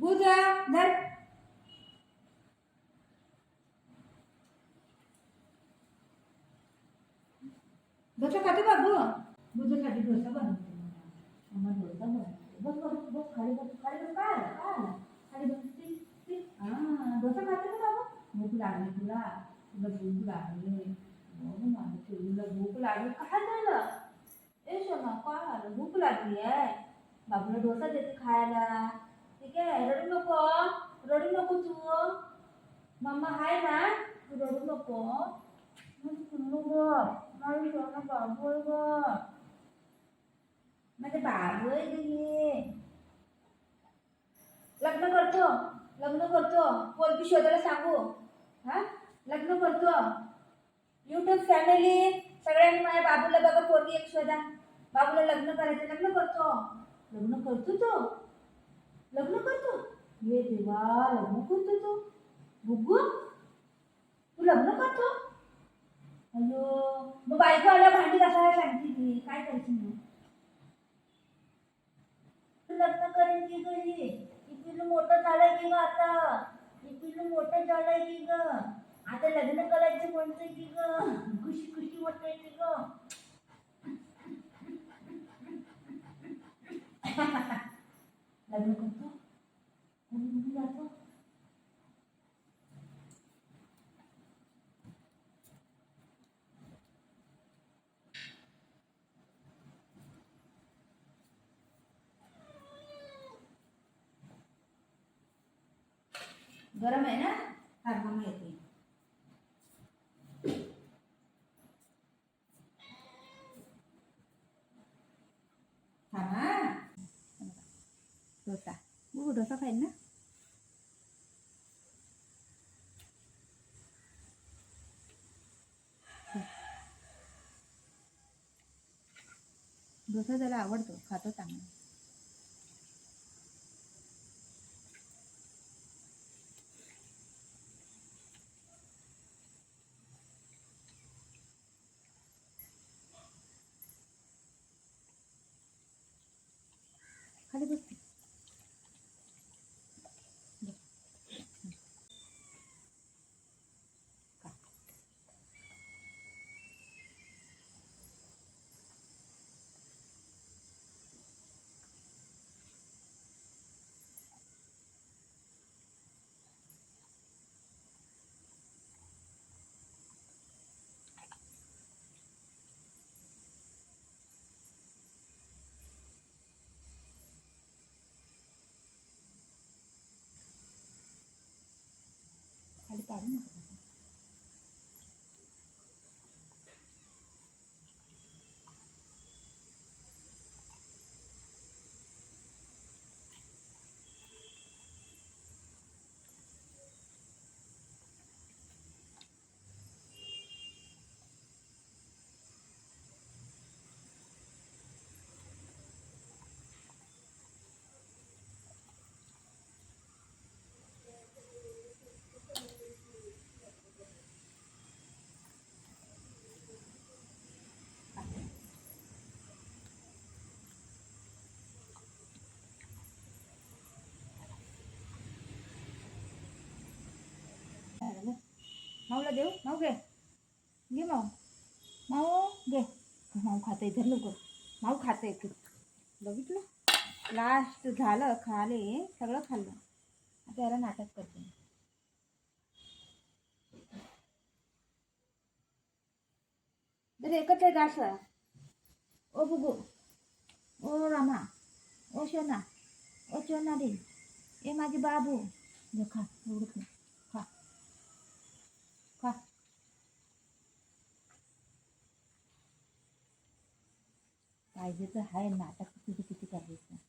बुजा धर डोसा खाते बाबू बुजासाठी डोसा बनवते मम्मा डोसा बनवते बस बस बस खाली बस काय खाली बस हां डोसा खाते का बाबू भूक लागली तुला तुला भूक लागली हो माझ्या तुला भूक लागली काय झालं ए सोना काय झालं भूक लागली आहे बाबूला डोसा देते खायला ठीक आहे रडू नको तू मम्मा हाय ना तू रडू नको माझी सोना बाबू आहे ग माझे बाबू आहे गे लग्न करतो पोरगी शोधायला सांगू हा लग्न करतो युट्यूब फॅमिली सगळ्यांनी माझ्या बाबूला बघा पोरगी एक शोधा बाबूला लग्न करायचं लग्न करतो तो लग्न करतो ये देवा लग्न करतो तो बुग्गू तू लग्न करतो अयो मग बायको आल्या भांडी घासायला सांगते ती काय करायची मग लग्न करेन की घरी पिल्लू मोठं झालंय की ग आता पिल्लू मोठं झालंय की ग आता लग्न करायचं म्हणतोय की ग खुशी खुशी म्हणतोय की ग लग्न करतो कुठे जातो गरम आहे ना मम्मा येते डोसा डोसा खाईल ना डोसा त्याला आवडतो खातो चांगला खाली बसते खाली काढू नको माऊला देऊ माऊ घे माऊ माऊ घे माऊ खातं इधर लवकर माऊ खातं तू बघितलं लास्ट झालं खाले सगळं खाल्लं आता याला नाटक करते तर एकच आहे गास ओ बुगू ओ रामा ओ सोना दे ए माझी बाबू दे खा एवढं खा खा पाहिजे तर आहे नाटक किती करायचं